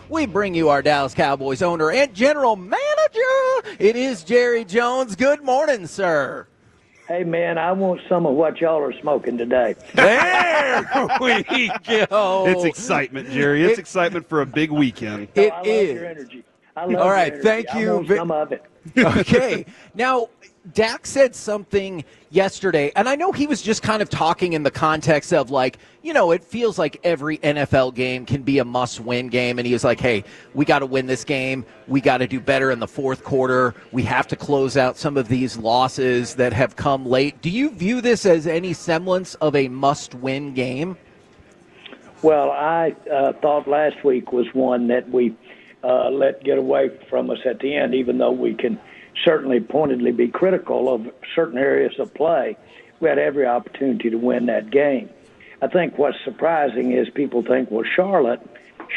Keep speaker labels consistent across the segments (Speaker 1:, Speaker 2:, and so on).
Speaker 1: We bring you our Dallas Cowboys owner and general manager. It is Jerry Jones. Good morning, sir.
Speaker 2: Hey, man, I want some of what y'all are smoking today.
Speaker 1: There we go.
Speaker 3: It's excitement, Jerry. It's excitement for a big weekend.
Speaker 2: I love your energy. I love
Speaker 1: All right,
Speaker 2: your energy.
Speaker 1: thank you.
Speaker 2: I want some of it.
Speaker 1: Okay. Now, Dak said something yesterday, and I know he was just kind of talking in the context of it feels like every NFL game can be a must-win game, and he was like, hey, we got to win this game. We got to do better in the fourth quarter. We have to close out some of these losses that have come late. Do you view this as any semblance of a must-win game?
Speaker 2: Well, I thought last week was one that we let get away from us at the end, even though we can certainly pointedly be critical of certain areas of play. We had every opportunity to win that game. I think what's surprising is people think, well, Charlotte,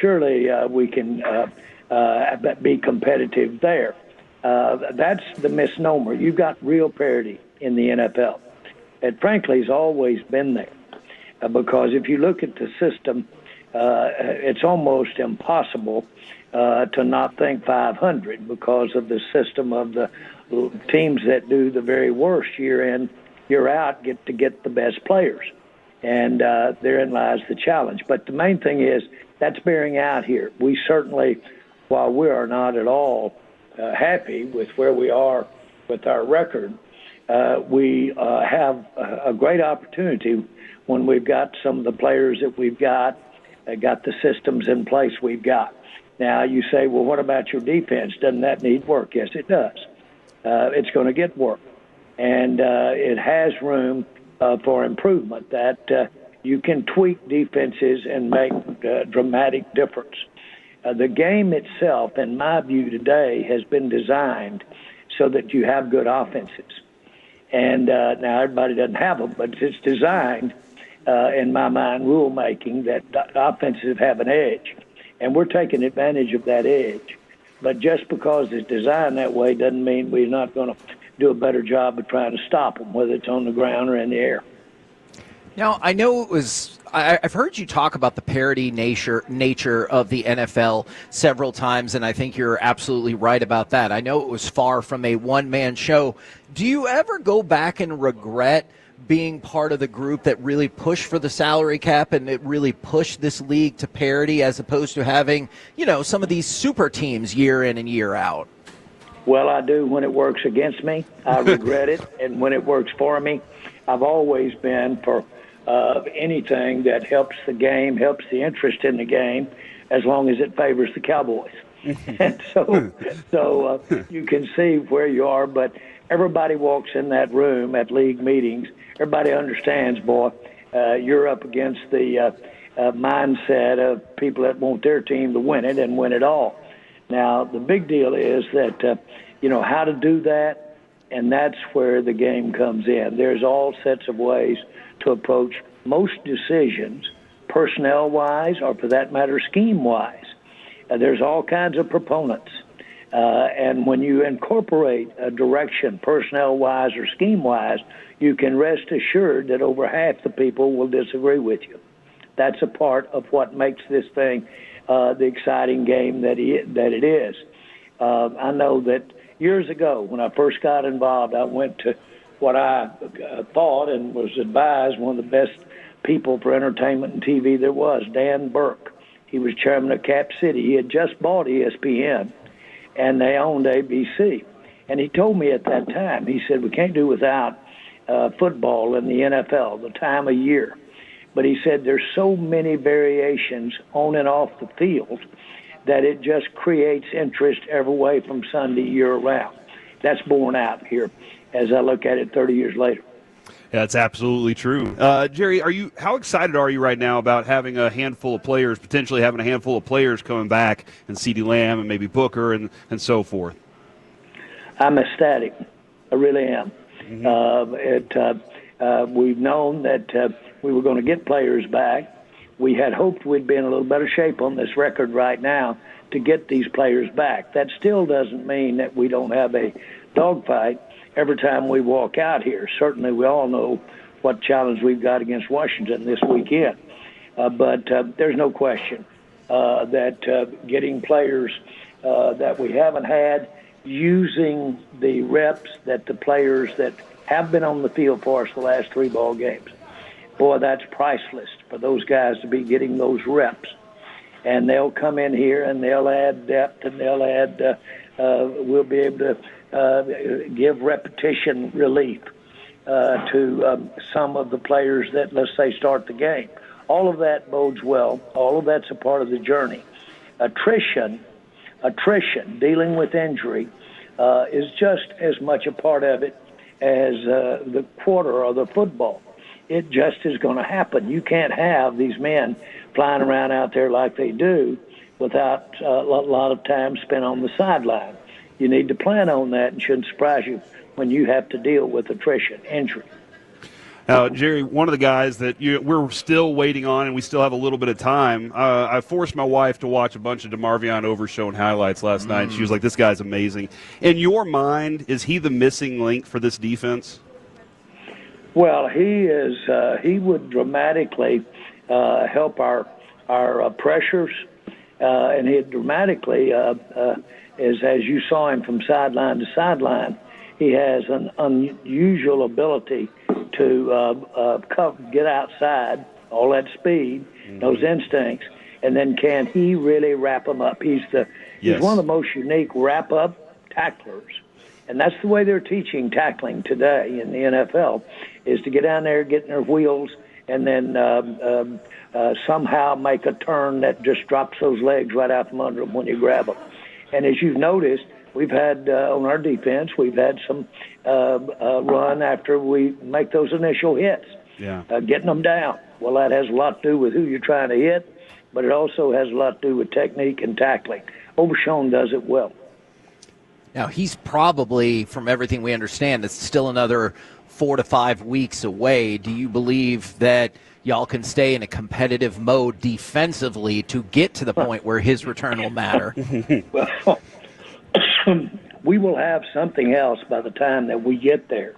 Speaker 2: surely we can be competitive there. That's the misnomer. You've got real parity in the NFL. It frankly has always been there because if you look at the system, it's almost impossible to not think 500 because of the system of the teams that do the very worst year in, year out, get the best players. And therein lies the challenge. But the main thing is that's bearing out here. We certainly, while we are not at all happy with where we are with our record, we have a great opportunity when we've got some of the players that we've got the systems in place we've got. Now, you say, well, what about your defense? Doesn't that need work? Yes, it does. It's going to get work. And it has room for improvement that you can tweak defenses and make dramatic difference. The game itself, in my view today, has been designed so that you have good offenses. And now everybody doesn't have them, but it's designed, in my mind, rulemaking that offenses have an edge. And we're taking advantage of that edge. But just because it's designed that way doesn't mean we're not going to do a better job of trying to stop them, whether it's on the ground or in the air.
Speaker 1: Now, I know I've heard you talk about the parity nature of the NFL several times, and I think you're absolutely right about that. I know it was far from a one-man show. Do you ever go back and regret being part of the group that really pushed for the salary cap and it really pushed this league to parity as opposed to having, some of these super teams year in and year out?
Speaker 2: Well, I do when it works against me. I regret it. And when it works for me, I've always been for anything that helps the game, helps the interest in the game, as long as it favors the Cowboys. And so you can see where you are, but everybody walks in that room at league meetings. Everybody understands, boy, you're up against the mindset of people that want their team to win it and win it all. Now, the big deal is that, how to do that, and that's where the game comes in. There's all sets of ways to approach most decisions, personnel-wise or, for that matter, scheme-wise. There's all kinds of proponents. And when you incorporate a direction, personnel-wise or scheme-wise, you can rest assured that over half the people will disagree with you. That's a part of what makes this thing the exciting game that it is. I know that years ago, when I first got involved, I went to what I thought and was advised one of the best people for entertainment and TV there was, Dan Burke. He was chairman of Cap City. He had just bought ESPN, and they owned ABC. And he told me at that time, he said, we can't do without football in the NFL, the time of year. But he said there's so many variations on and off the field that it just creates interest every way from Sunday year-round. That's borne out here as I look at it 30 years later.
Speaker 3: Yeah, that's absolutely true. Jerry, how excited are you right now about having a handful of players, potentially having a handful of players coming back, and CeeDee Lamb and maybe Booker and so forth?
Speaker 2: I'm ecstatic. I really am.
Speaker 3: Mm-hmm.
Speaker 2: We've known that we were going to get players back. We had hoped we'd be in a little better shape on this record right now to get these players back. That still doesn't mean that we don't have a dogfight every time we walk out here. Certainly we all know what challenge we've got against Washington this weekend. But there's no question. that getting players that we haven't had, using the reps that the players that have been on the field for us the last 3 ball games. Boy, that's priceless for those guys to be getting those reps. And they'll come in here and they'll add depth, and they'll add, we'll be able to give repetition relief to some of the players that, let's say, start the game. All of that bodes well. All of that's a part of the journey. Attrition, dealing with injury, is just as much a part of it as the quarter or the football. It just is going to happen. You can't have these men flying around out there like they do without a lot of time spent on the sideline. You need to plan on that, and shouldn't surprise you when you have to deal with attrition, injury.
Speaker 3: Now, Jerry, one of the guys that we're still waiting on, and we still have a little bit of time, I forced my wife to watch a bunch of Demarvion Overshown highlights last night. She was like, this guy's amazing. In your mind, is he the missing link for this defense?
Speaker 2: Well, he is. He would dramatically help our pressures, and he dramatically, as you saw him from sideline to sideline, he has an unusual ability to get outside, all that speed, those instincts, and then can he really wrap them up? He's one of the most unique wrap-up tacklers. And that's the way they're teaching tackling today in the NFL, is to get down there, get in their wheels, and then somehow make a turn that just drops those legs right out from under them when you grab them. And as you've noticed, we've had on our defense, we've had some run after we make those initial hits, getting them down. Well, that has a lot to do with who you're trying to hit, but it also has a lot to do with technique and tackling. Overshown does it well.
Speaker 1: Now, he's probably, from everything we understand, it's still another 4 to 5 weeks away. Do you believe that y'all can stay in a competitive mode defensively to get to the point where his return will matter?
Speaker 2: Well, we will have something else by the time that we get there,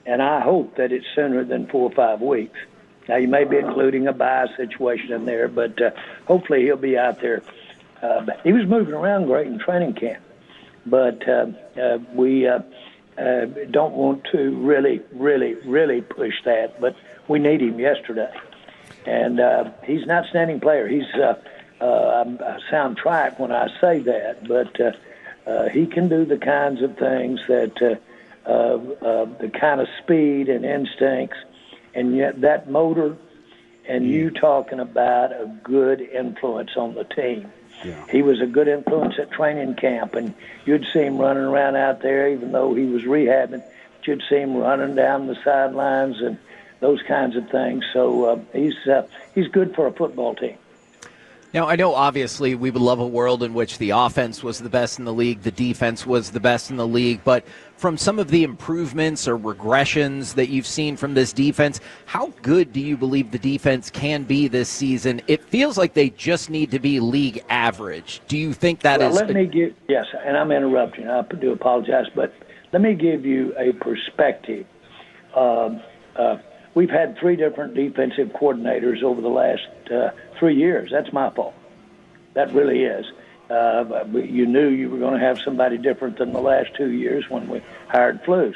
Speaker 2: and I hope that it's sooner than 4 or 5 weeks. Now, you may be including a bye situation in there, but hopefully he'll be out there. He was moving around great in training camp. But we don't want to really push that. But we need him yesterday. And he's an outstanding player. I sound trite when I say that, but he can do the kinds of things that the kind of speed and instincts, and yet that motor, and you talking about a good influence on the team. Yeah. He was a good influence at training camp, and you'd see him running around out there, even though he was rehabbing. You'd see him running down the sidelines and those kinds of things. So he's good for a football team.
Speaker 1: Now, I know obviously we would love a world in which the offense was the best in the league, the defense was the best in the league, but from some of the improvements or regressions that you've seen from this defense, how good do you believe the defense can be this season? It feels like they just need to be league average. Do you think that is?
Speaker 2: Yes, and I'm interrupting. I do apologize, but let me give you a perspective. We've had 3 different defensive coordinators over the last 3 years. That's my fault. That really is. You knew you were going to have somebody different than the last 2 years when we hired Flus.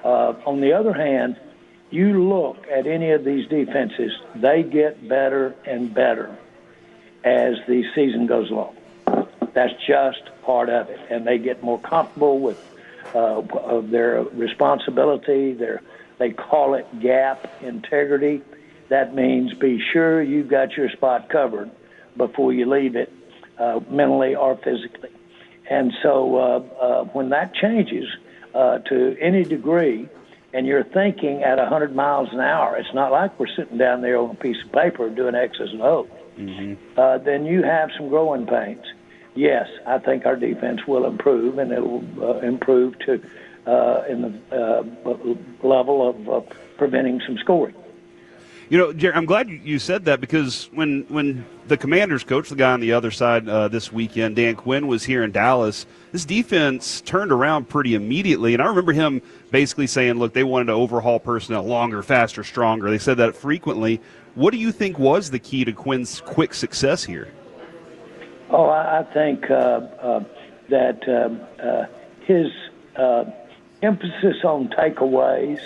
Speaker 2: On the other hand, you look at any of these defenses, they get better and better as the season goes along. That's just part of it. And they get more comfortable with their responsibility, they call it gap integrity. That means be sure you've got your spot covered before you leave it, mentally or physically. And so when that changes to any degree, and you're thinking at 100 miles an hour, it's not like we're sitting down there on a piece of paper doing X's and O's. Mm-hmm. Then you have some growing pains. Yes, I think our defense will improve, and it will improve to in the level of preventing some scoring.
Speaker 3: You know, Jerry, I'm glad you said that, because when the Commanders coach, the guy on the other side this weekend, Dan Quinn, was here in Dallas, this defense turned around pretty immediately. And I remember him basically saying, look, they wanted to overhaul personnel longer, faster, stronger. They said that frequently. What do you think was the key to Quinn's quick success here?
Speaker 2: Oh, I think that his emphasis on takeaways,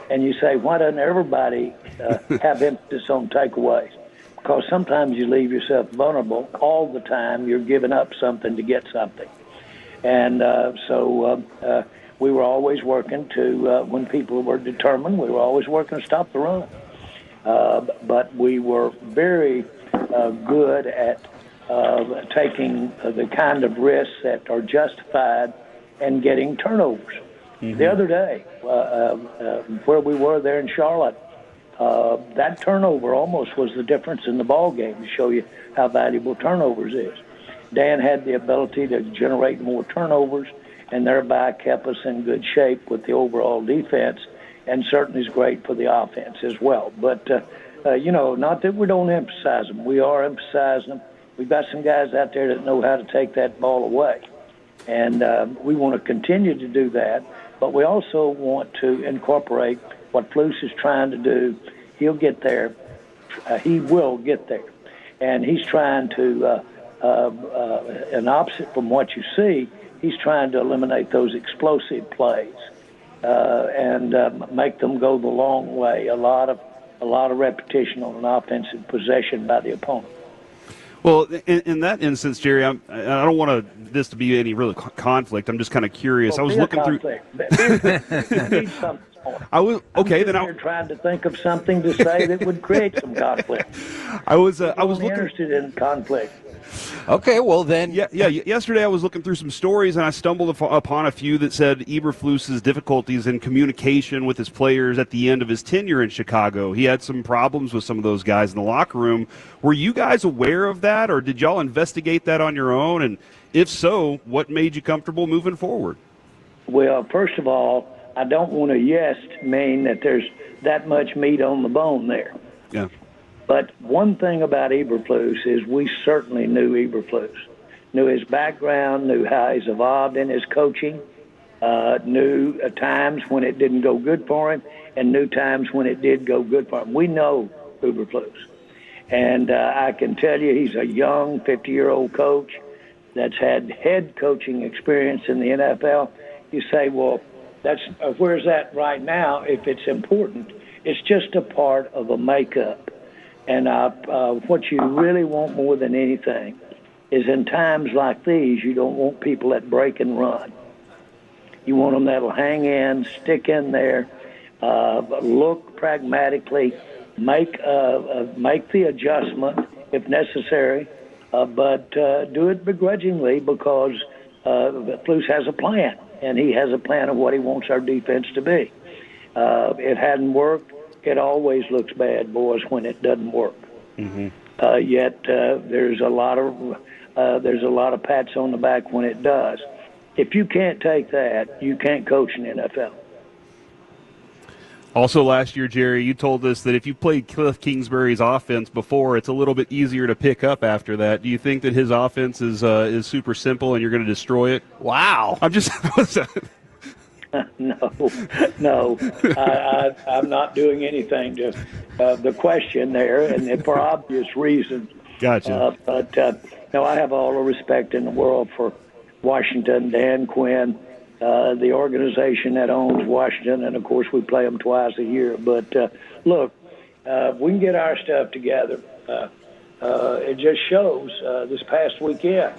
Speaker 2: and you say, why doesn't everybody have emphasis on takeaways? Because sometimes you leave yourself vulnerable. All the time you're giving up something to get something. And so we were always working to, when people were determined, we were always working to stop the run. But we were very good at taking the kind of risks that are justified and getting turnovers. Mm-hmm. The other day, where we were there in Charlotte, that turnover almost was the difference in the ball game to show you how valuable turnovers is. Dan had the ability to generate more turnovers and thereby kept us in good shape with the overall defense, and certainly is great for the offense as well. But, not that we don't emphasize them. We are emphasizing them. We've got some guys out there that know how to take that ball away, and we want to continue to do that. But we also want to incorporate what Flus is trying to do. He'll get there. He will get there. And he's trying to, an opposite from what you see, he's trying to eliminate those explosive plays and make them go the long way. A lot of repetition on an offensive possession by the opponent.
Speaker 3: Well, in that instance, Jerry, I don't want this to be any real conflict. I'm just kind of curious.
Speaker 2: Well,
Speaker 3: I was looking through. I was okay. Then I'm
Speaker 2: trying to think of something to say that would create some conflict.
Speaker 3: I was
Speaker 2: interested in conflict.
Speaker 1: Okay, well then.
Speaker 3: Yeah. Yesterday I was looking through some stories and I stumbled upon a few that said Eberflus's difficulties in communication with his players at the end of his tenure in Chicago. He had some problems with some of those guys in the locker room. Were you guys aware of that, or did y'all investigate that on your own? And if so, what made you comfortable moving forward?
Speaker 2: Well, first of all, I don't want to mean that there's that much meat on the bone there.
Speaker 3: Yeah.
Speaker 2: But one thing about Eberflus is we certainly knew Eberflus, knew his background, knew how he's evolved in his coaching, knew times when it didn't go good for him, and knew times when it did go good for him. We know Eberflus. And I can tell you he's a young 50-year-old coach that's had head coaching experience in the NFL. You say, well, that's where's that right now if it's important? It's just a part of a makeup. And what you really want more than anything is in times like these, you don't want people that break and run. You want them that'll hang in, stick in there, look pragmatically, make the adjustment if necessary, but do it begrudgingly because Flus has a plan, and he has a plan of what he wants our defense to be. It hadn't worked. It always looks bad, boys, when it doesn't work.
Speaker 3: Mm-hmm.
Speaker 2: Yet there's a lot of pats on the back when it does. If you can't take that, you can't coach in the NFL.
Speaker 3: Also last year, Jerry, you told us that if you played Cliff Kingsbury's offense before, it's a little bit easier to pick up after that. Do you think that his offense is super simple and you're going to destroy it?
Speaker 1: Wow.
Speaker 3: I'm just
Speaker 2: No. I'm not doing anything to the question there, and for obvious reasons.
Speaker 3: Gotcha.
Speaker 2: No, I have all the respect in the world for Washington, Dan Quinn, the organization that owns Washington, and, of course, we play them twice a year. But, look, we can get our stuff together. It just shows this past weekend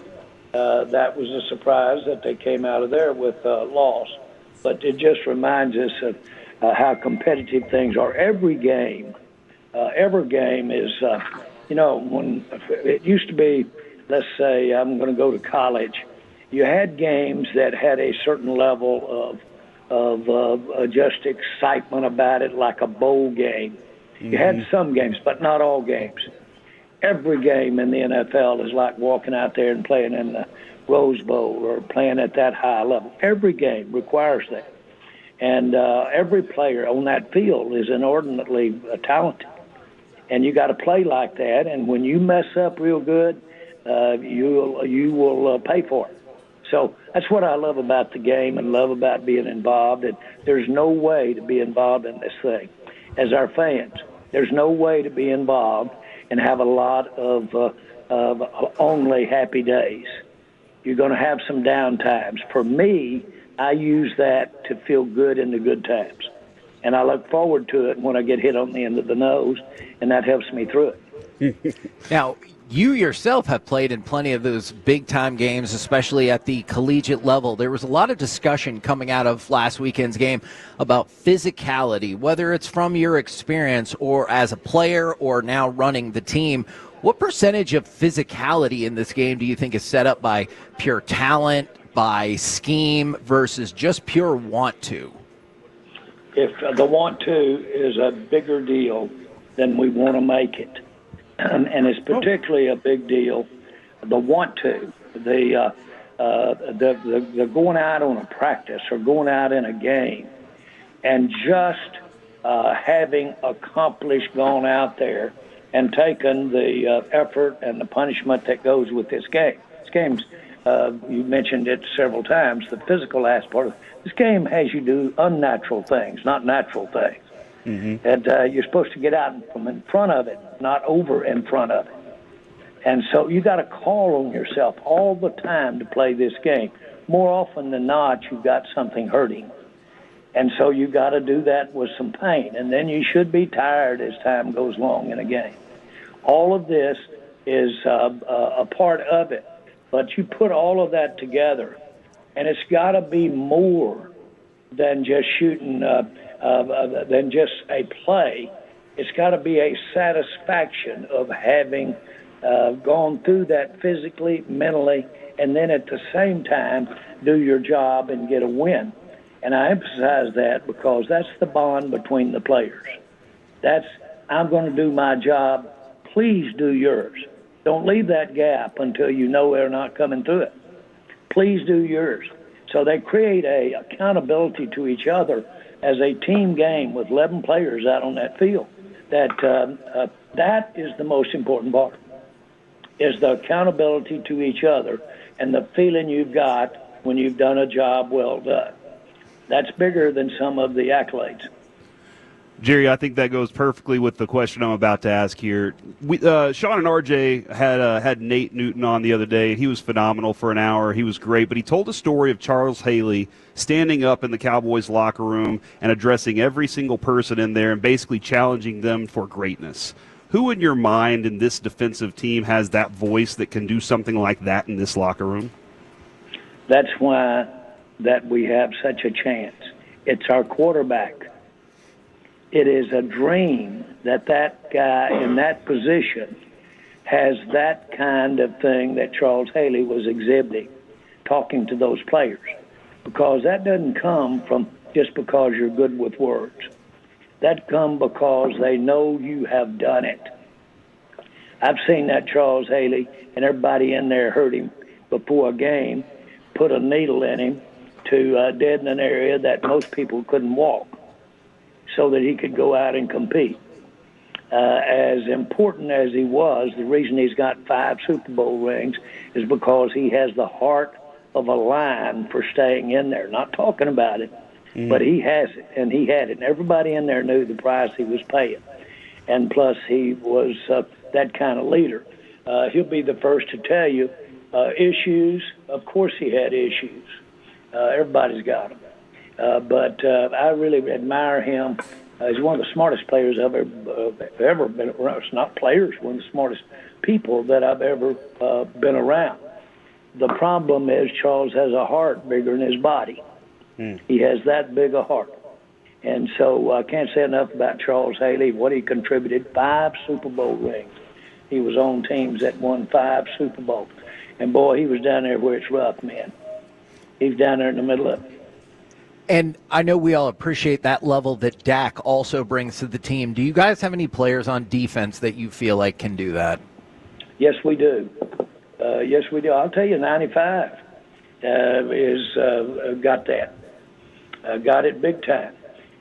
Speaker 2: that was a surprise that they came out of there with loss. But it just reminds us of how competitive things are. Every game is, when it used to be, let's say I'm going to go to college, you had games that had a certain level of just excitement about it, like a bowl game. Mm-hmm. You had some games, but not all games. Every game in the NFL is like walking out there and playing in the Rose Bowl or playing at that high level. Every game requires that. And every player on that field is inordinately talented. And you got to play like that. And when you mess up real good, you will pay for it. So that's what I love about the game and love about being involved. And there's no way to be involved in this thing. As our fans, there's no way to be involved and have a lot of of only happy days. You're going to have some down times. For me, I use that to feel good in the good times. And I look forward to it when I get hit on the end of the nose, and that helps me through it.
Speaker 1: Now, you yourself have played in plenty of those big-time games, especially at the collegiate level. There was a lot of discussion coming out of last weekend's game about physicality, whether it's from your experience or as a player or now running the team. What percentage of physicality in this game do you think is set up by pure talent, by scheme, versus just pure want to?
Speaker 2: If the want to is a bigger deal than we want to make it, and it's particularly a big deal, the want to, the going out on a practice or going out in a game and just having accomplished, gone out there and taken the effort and the punishment that goes with this game. This game's, you mentioned it several times, the physical aspect of this game has you do unnatural things, not natural things. Mm-hmm. And you're supposed to get out from in front of it, not over in front of it. And so you got to call on yourself all the time to play this game. More often than not, you've got something hurting. And so you got to do that with some pain. And then you should be tired as time goes along in a game. All of this is a part of it. But you put all of that together, and it's got to be more than just shooting, than just a play. It's got to be a satisfaction of having gone through that physically, mentally, and then at the same time do your job and get a win. And I emphasize that because that's the bond between the players. That's, I'm going to do my job, please do yours. Don't leave that gap until you know they're not coming through it. Please do yours. So they create a accountability to each other as a team game with 11 players out on that field. That is the most important part, is the accountability to each other and the feeling you've got when you've done a job well done. That's bigger than some of the accolades.
Speaker 3: Jerry, I think that goes perfectly with the question I'm about to ask here. Sean and RJ had Nate Newton on the other day, and he was phenomenal for an hour. He was great, but he told a story of Charles Haley standing up in the Cowboys locker room and addressing every single person in there and basically challenging them for greatness. Who in your mind in this defensive team has that voice that can do something like that in this locker room?
Speaker 2: That's why that we have such a chance. It's our quarterback. It is a dream that that guy in that position has that kind of thing that Charles Haley was exhibiting, talking to those players, because that doesn't come from just because you're good with words. That comes because they know you have done it. I've seen that Charles Haley, and everybody in there heard him before a game, put a needle in him to deaden an area that most people couldn't walk, so that he could go out and compete. As important as he was, the reason he's got 5 Super Bowl rings is because he has the heart of a lion for staying in there. Not talking about it, but he has it, and he had it. And everybody in there knew the price he was paying. And plus, he was that kind of leader. He'll be the first to tell you issues. Of course he had issues. Everybody's got them. But I really admire him. He's one of the smartest players I've ever been around. It's not players, one of the smartest people that I've ever been around. The problem is Charles has a heart bigger than his body. He has that big a heart. And so I can't say enough about Charles Haley, what he contributed. 5 Super Bowl rings. He was on teams that won 5 Super Bowls. And, boy, he was down there where it's rough, man. He's down there in the middle of it.
Speaker 1: And I know we all appreciate that level that Dak also brings to the team. Do you guys have any players on defense that you feel like can do that?
Speaker 2: Yes, we do. Yes, we do. I'll tell you, 95 got that. Got it big time.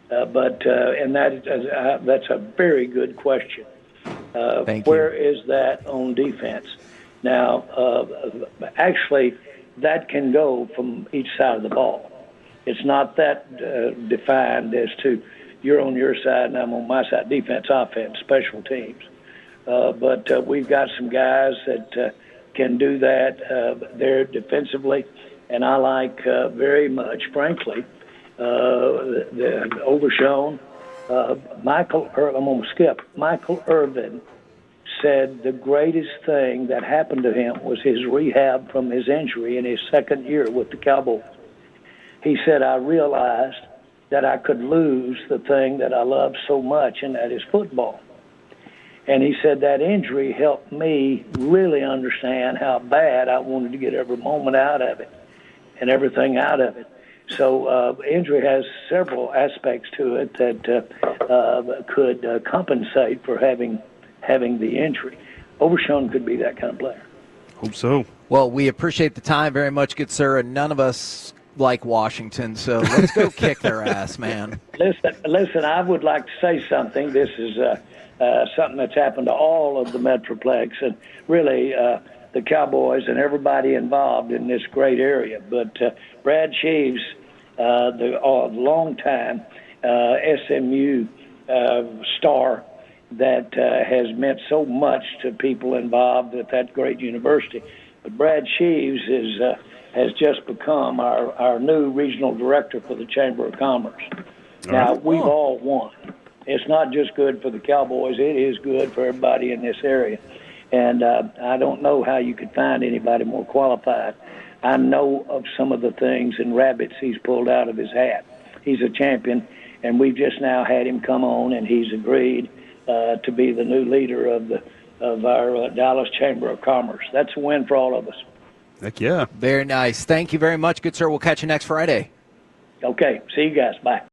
Speaker 2: And that's a very good question.
Speaker 1: Thank you.
Speaker 2: Where is that on defense? Now, actually, that can go from each side of the ball. It's not that defined as to you're on your side and I'm on my side, defense, offense, special teams. but we've got some guys that can do that there defensively, and I like very much, frankly, the Overshown. Michael Irvin said the greatest thing that happened to him was his rehab from his injury in his second year with the Cowboys. He said, I realized that I could lose the thing that I love so much, and that is football. And he said that injury helped me really understand how bad I wanted to get every moment out of it and everything out of it. So injury has several aspects to it that could compensate for having the injury. Overshown could be that kind of player.
Speaker 3: Hope so.
Speaker 1: Well, we appreciate the time very much, good sir, and none of us like Washington, so let's go kick their ass, man.
Speaker 2: Listen, I would like to say something. This is something that's happened to all of the Metroplex and really the Cowboys and everybody involved in this great area. But Brad Sheaves, the long-time SMU star that has meant so much to people involved at that great university. But Brad Sheaves has just become our new regional director for the Chamber of Commerce. Now, we've all won. It's not just good for the Cowboys. It is good for everybody in this area. And I don't know how you could find anybody more qualified. I know of some of the things and rabbits he's pulled out of his hat. He's a champion, and we've just now had him come on, and he's agreed to be the new leader of our Dallas Chamber of Commerce. That's a win for all of us.
Speaker 3: Heck yeah.
Speaker 1: Very nice. Thank you very much, good sir. We'll catch you next Friday.
Speaker 2: Okay. See you guys. Bye.